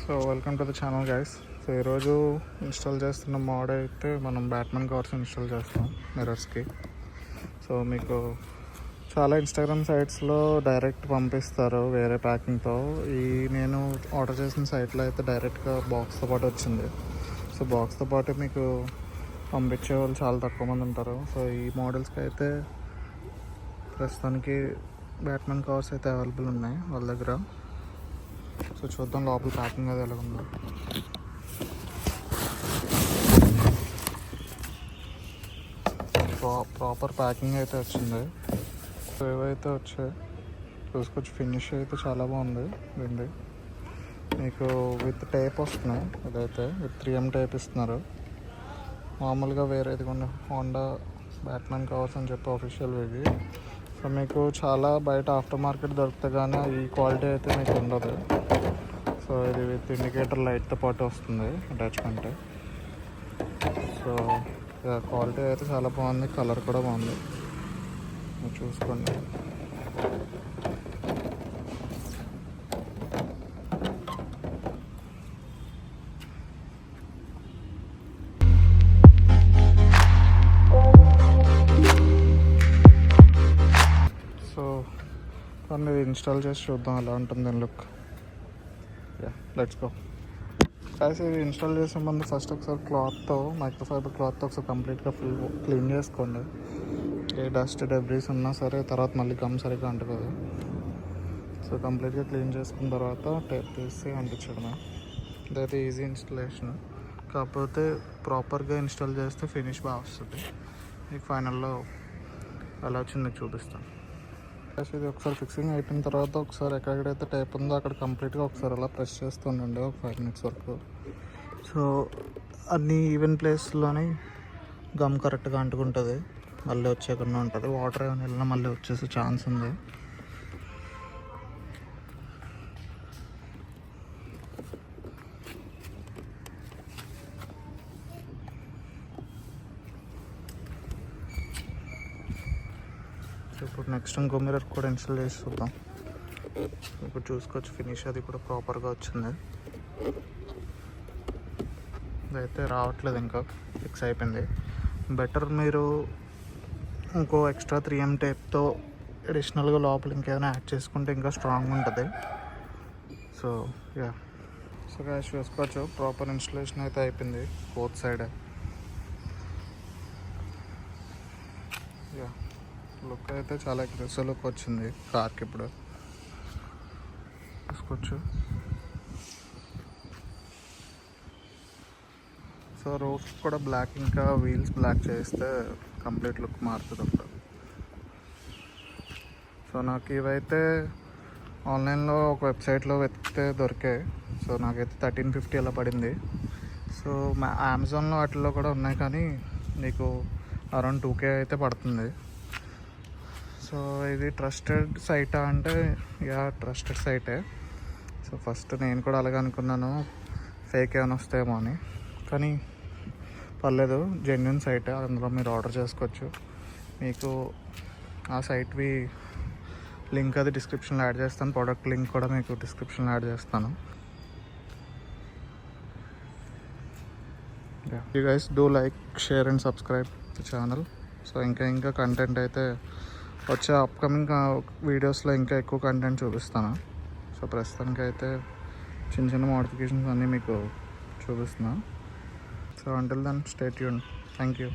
So welcome to the channel guys. So ఈరోజు install చేస్తున్న mode అయితే మనం బ్యాట్మెన్ కవర్స్ ఇన్స్టాల్ చేస్తాం మిర్రర్స్కి. సో మీకు చాలా ఇన్స్టాగ్రామ్ సైట్స్లో డైరెక్ట్ పంపిస్తారు వేరే ప్యాకింగ్తో. నేను ఆర్డర్ చేసిన సైట్లో అయితే డైరెక్ట్గా బాక్స్తో పాటు వచ్చింది. సో బాక్స్తో పాటు మీకు పంపించే వాళ్ళు చాలా తక్కువ మంది ఉంటారు. సో ఈ మోడల్స్కి అయితే ప్రస్తుతానికి బ్యాట్మెన్ కవర్స్ అయితే అవైలబుల్ ఉన్నాయి వాళ్ళ దగ్గర. సో చూద్దాం లోపల ప్యాకింగ్ అది ఎలా ఉందో. ప్రాపర్ ప్యాకింగ్ అయితే వచ్చింది. సో ఏవైతే వచ్చాయి చూసుకొచ్చి ఫినిష్ అయితే చాలా బాగుంది. దీన్ని మీకు విత్ టేప్ వస్తున్నాయి. ఇదైతే విత్ 3M టేప్ ఇస్తున్నారు. మామూలుగా వేరేది కొన్ని హోండా బ్యాట్మెన్ కవర్స్ అని చెప్పి ఆఫీషియల్ ఇవి. సో మీకు చాలా బయట ఆఫ్టర్ మార్కెట్ దొరికితే కానీ ఈ క్వాలిటీ అయితే మీకు ఉండదు. సో ఇది విత్ ఇండికేటర్ లైట్తో పాటు వస్తుంది అటాచ్మెంట్. సో క్వాలిటీ అయితే చాలా బాగుంది, కలర్ కూడా బాగుంది, మీరు చూసుకోండి. సో దాన్ని ఇన్స్టాల్ చేసి చూద్దాం ఎలా ఉంటుంది లుక్. Let's go. కాసి ఇది ఇన్స్టాల్ చేసే ముందు ఫస్ట్ ఒకసారి క్లాత్తో, మైక్రోఫైబర్ క్లాత్తో ఒకసారి కంప్లీట్గా ఫుల్ క్లీన్ చేసుకోండి. ఏ డస్ట్ డెబ్రీస్ ఉన్నా సరే తర్వాత మళ్ళీ గమ్ సరిగ్గా అంటుకోదు. సో కంప్లీట్గా క్లీన్ చేసుకున్న తర్వాత టేప్ తీసి అంటించడమే. ఇదైతే ఈజీ ఇన్స్టాలేషన్. కాకపోతే ప్రాపర్గా ఇన్స్టాల్ చేస్తే ఫినిష్ బాగా వస్తుంది. మీకు ఫైనల్లో ఎలా వచ్చిందో చూపిస్తాను. ఇది ఒకసారి ఫిక్సింగ్ అయిపోయిన తర్వాత ఒకసారి ఎక్కడెక్కడైతే టేప్ ఉందో అక్కడ కంప్లీట్గా ఒకసారి అలా ప్రెస్ చేస్తుండండి ఒక 5 minutes వరకు. సో అన్ని ఈవెన్ ప్లేస్లోనే గమ్ కరెక్ట్గా అంటుకుంటుంది. మళ్ళీ వచ్చేకుండా ఉంటుంది. వాటర్ ఏమైనా వెళ్ళినా మళ్ళీ వచ్చేసే ఛాన్స్ ఉంది. ఇప్పుడు నెక్స్ట్ ఇంకో మిర్రర్ కూడా ఇన్స్టాల్ చేసి చూద్దాం. ఇప్పుడు చూసుకోవచ్చు ఫినిష్ అది కూడా ప్రాపర్గా వచ్చింది. ఇదైతే రావట్లేదు, ఇంకా ఫిక్స్ అయిపోయింది. బెటర్ మీరు ఇంకో ఎక్స్ట్రా 3M టేప్తో అడిషనల్గా లోపల ఇంకేమైనా యాడ్ చేసుకుంటే ఇంకా స్ట్రాంగ్ ఉంటుంది. సో సో గ్యాస్ చూసుకోవచ్చు ప్రాపర్ ఇన్స్టాలేషన్ అయితే అయిపోయింది బోత్ సైడ్. లుక్ అయితే చాలా అగ్రెసివ్ లుక్ వచ్చింది కార్కి. ఇప్పుడు చూసుకోవచ్చు. సో రూఫ్ కూడా బ్లాక్, ఇంకా వీల్స్ బ్లాక్ చేస్తే కంప్లీట్ లుక్ మారుతుంది అప్పుడు. సో నాకు ఇవైతే ఆన్లైన్లో ఒక వెబ్సైట్లో వెతికితే దొరికాయి. సో నాకైతే 1350 అలా పడింది. సో అమెజాన్లో వాటిల్లో కూడా ఉన్నాయి, కానీ నీకు అరౌండ్ 2K అయితే పడుతుంది. సో ఇది ట్రస్టెడ్ సైటా అంటే ట్రస్టెడ్ సైటే. సో ఫస్ట్ నేను కూడా అలాగే అనుకున్నాను, ఫేక్ ఏమైనా వస్తాయేమో అని. కానీ పర్లేదు, జెన్యున్ సైటే. అందులో మీరు ఆర్డర్ చేసుకోవచ్చు. మీకు ఆ సైట్వి లింక్ అది డిస్క్రిప్షన్లో యాడ్ చేస్తాను. ప్రోడక్ట్ లింక్ కూడా మీకు డిస్క్రిప్షన్లో యాడ్ చేస్తాను. You guys do like, share and subscribe the channel. So ఇంకా కంటెంట్ అయితే వచ్చే అప్కమింగ్ వీడియోస్లో ఇంకా ఎక్కువ కంటెంట్ చూపిస్తాను. సో ప్రస్తుతానికి అయితే చిన్న మోడిఫికేషన్స్ అన్నీ మీకు చూపిస్తున్నా. So until then stay tuned. Thank you.